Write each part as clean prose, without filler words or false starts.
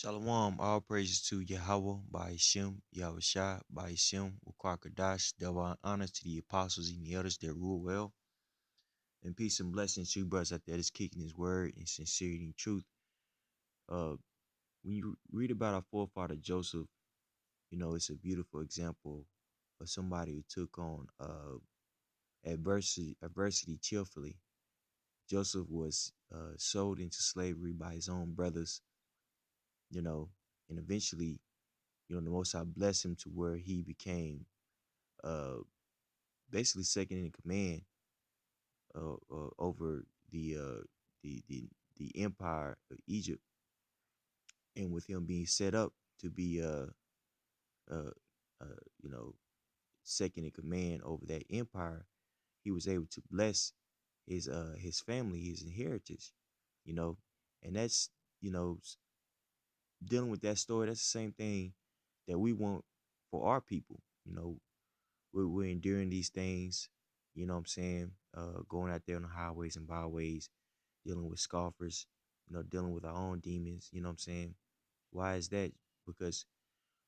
Shalom, all praises to Yahweh by Hashem, Yahushua by Hashem, Wakwakadash, divine honors to the apostles and the elders that rule well, and peace and blessings to you brothers out there that's kicking his word in sincerity and truth. Uh, when you read about our forefather Joseph, it's a beautiful example of somebody who took on adversity cheerfully. Joseph was sold into slavery by his own brothers, you know, and eventually, the Most High blessed him to where he became uh, basically second in command over the, the the empire of Egypt, and with him being set up to be uh, uh, you know second in command over that empire, he was able to bless his family, his inheritance, you know, and that's you know dealing with that story. That's the same thing that we want for our people, we're enduring these things, you know what I'm saying? Going out there on the highways and byways, dealing with scoffers, dealing with our own demons, you know what I'm saying? Why is that? Because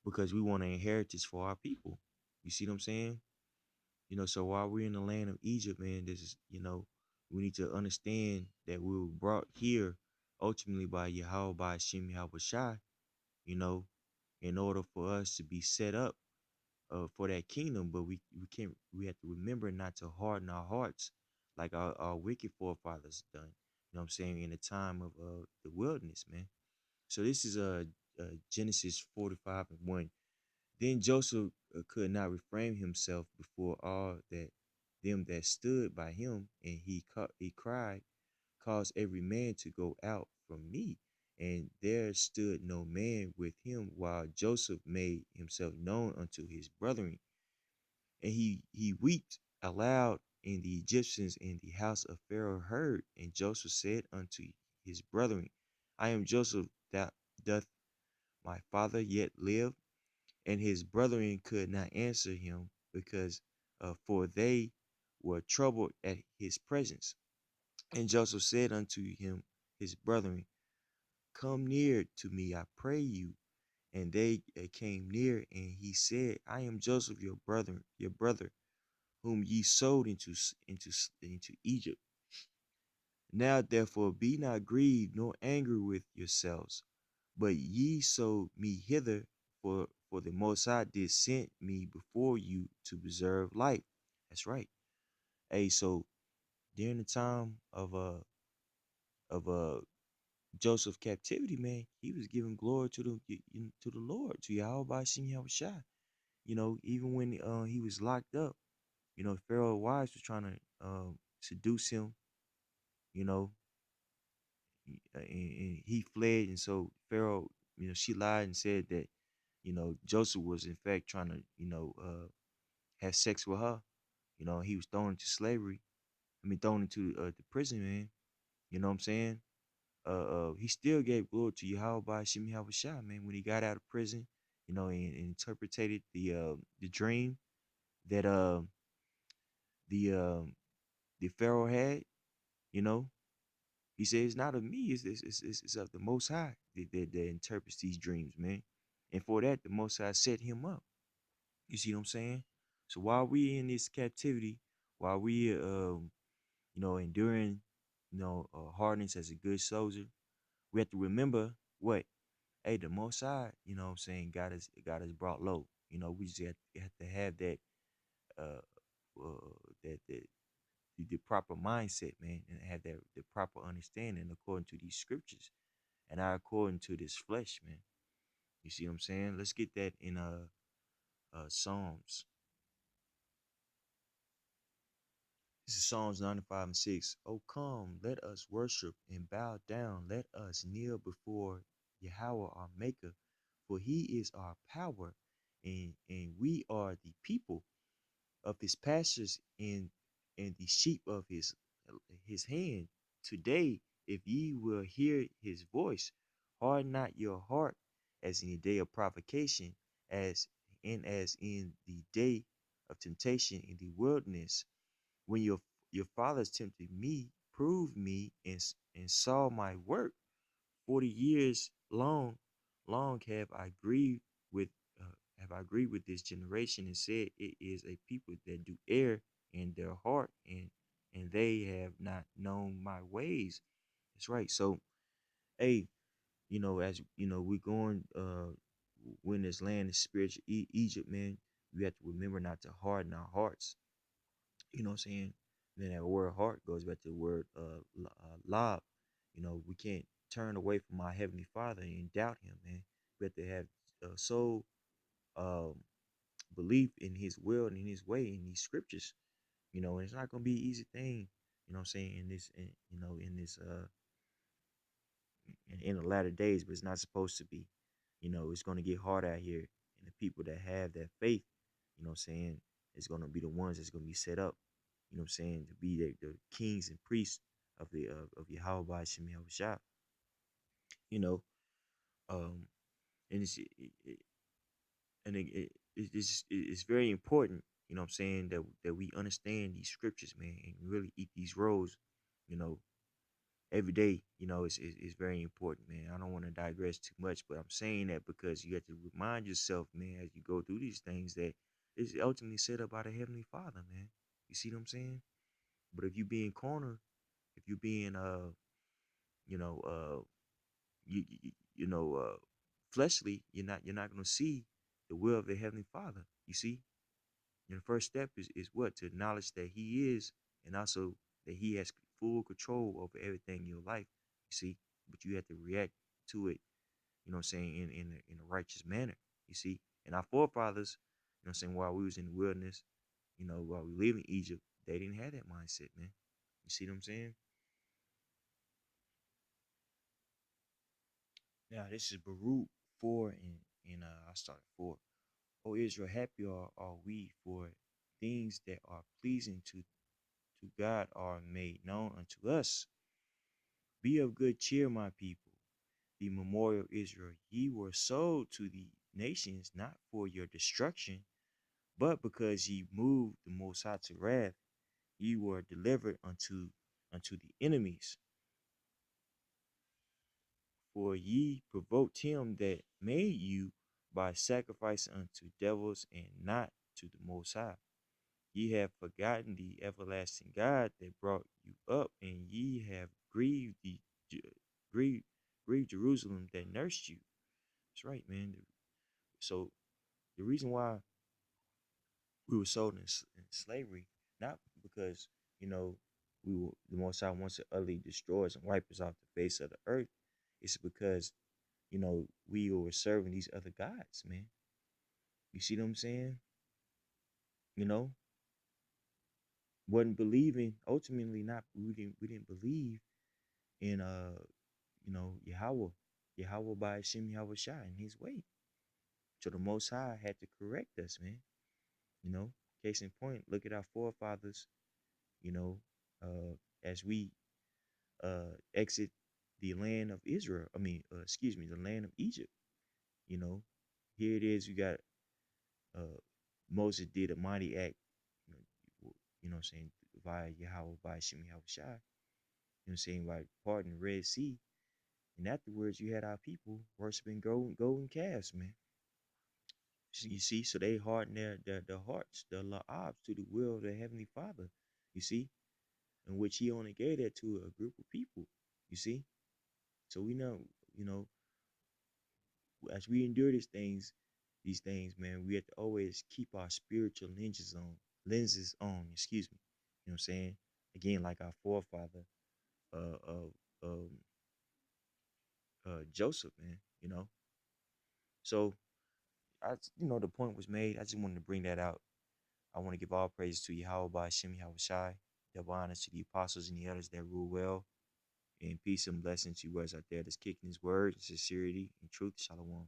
because we want an inheritance for our people. You see what I'm saying? So while we're in the land of Egypt, man, this is, we need to understand that we were brought here ultimately by Yahweh, by Hashem Yahweh Shai, you know, in order for us to be set up for that kingdom, but we have to remember not to harden our hearts like our wicked forefathers done. You know what I'm saying? In the time of the wilderness, man. So this is Genesis 45:1. Then Joseph could not refrain himself before all that them that stood by him, and he cried, cause every man to go out from me. And there stood no man with him, while Joseph made himself known unto his brethren. And he wept aloud, and the Egyptians in the house of Pharaoh heard. And Joseph said unto his brethren, I am Joseph, that doth my father yet live? And his brethren could not answer him, because for they were troubled at his presence. And Joseph said unto him, his brethren, come near to me, I pray you. And they came near, and he said, I am Joseph, your brother, whom ye sold into Egypt. Now therefore be not grieved nor angry with yourselves, but ye sold me hither, for the Most High did send me before you to preserve life. That's right. Hey, so during the time of Joseph captivity, man, he was giving glory to the Lord, to Yahweh by Shem Yahushua. Even when he was locked up, Pharaoh's wives was trying to seduce him, you know, and he fled. And so Pharaoh, she lied and said that, Joseph was in fact trying to, have sex with her. He was thrown into slavery. Thrown into the prison, man. You know what I'm saying? He still gave glory to Yahweh by Shem Yahushua, man, when he got out of prison, and interpreted the dream that the Pharaoh had, you know. He said, it's not of me, it's of the Most High that interprets these dreams, man. And for that, the Most High set him up. You see what I'm saying? So while we in this captivity, while we, enduring, hardness as a good soldier, we have to remember what? Hey, the Most High, what I'm saying, got us brought low. We just have to have that, uh, the proper mindset, man, and have that the proper understanding according to these scriptures, and not according to this flesh, man. You see what I'm saying? Let's get that in Psalms. This is Psalms 95:6. Oh, come, let us worship and bow down. Let us kneel before Yahweh our Maker, for He is our power, and we are the people of His pastures, and the sheep of His hand. Today, if ye will hear His voice, harden not your heart, as in the day of provocation, as in the day of temptation in the wilderness, when your fathers tempted me, proved me, and saw my work 40 years long. long with have I agreed with this generation and said it is a people that do err in their heart and they have not known my ways. That's right. So, hey, as we're going when this land is spiritual Egypt, man, we have to remember not to harden our hearts. You know what I'm saying? Then that word heart goes back to the word lob. We can't turn away from our heavenly Father and doubt Him, man. We have to have soul um, belief in His will and in His way in these scriptures. And it's not gonna be an easy thing. You know what I'm saying? In this in the latter days, but it's not supposed to be. It's gonna get hard out here, and the people that have that faith, what I'm saying, is gonna be the ones that's gonna be set up. You know what I'm saying, to be the kings and priests of Yahweh by Shem Yahushua. You know, um, and it's very important. You know what I'm saying, that we understand these scriptures, man, and really eat these rows. You know, every day, is very important, man. I don't want to digress too much, but I'm saying that because you have to remind yourself, man, as you go through these things, that it's ultimately set up by the Heavenly Father, man. You see what I'm saying? But if you being corner, if you being you know, you know, fleshly, you're not gonna see the will of the Heavenly Father. You see, and the first step is what, to acknowledge that He is, and also that He has full control over everything in your life. You see, but you have to react to it. You know what I'm saying, in a righteous manner. You see, and our forefathers, what I'm saying, while we was in the wilderness, while we live in Egypt, they didn't have that mindset, man. You see what I'm saying? Now this is Baruch 4, and I started 4. O Israel, happy are we, for things that are pleasing to God are made known unto us. Be of good cheer, my people, the memorial Israel. Ye were sold to the nations not for your destruction, but because ye moved the Most High to wrath. Ye were delivered unto the enemies. For ye provoked him that made you by sacrifice unto devils and not to the Most High. Ye have forgotten the everlasting God that brought you up, and ye have grieved, grieved Jerusalem that nursed you. That's right, man. So the reason why we were sold in slavery, not because we were the Most High wants to utterly destroy us and wipe us off the face of the earth. It's because we were serving these other gods, man. You see what I'm saying? You know, wasn't believing. Ultimately, not we didn't believe in Yahweh, Yahweh by Hashem Yahweh Shai in His way. So the Most High had to correct us, man. You know, case in point, look at our forefathers. You know, as we exit the land of Israel. I mean, excuse me, the land of Egypt. You know, here it is. You got uh, Moses did a mighty act. What I'm saying, via Yahweh by Hashem Yahweh Shai. You know what I'm saying, by parting the Red Sea. And afterwards, you had our people worshiping golden calves, man. So you see, so they hardened their hearts, their la'abs to the will of their heavenly Father. You see, in which He only gave that to a group of people. You see, so we know, you know, as we endure these things, man, we have to always keep our spiritual lenses on. Excuse me. You know what I'm saying? Again, like our forefather, of Joseph, man. So the point was made. I just wanted to bring that out. I want to give all praise to Yahweh by Shem Yahweh Shai. Double honors to the apostles and the others that rule well. And peace and blessings to you guys out there that's kicking His word, sincerity, and truth. Shalom.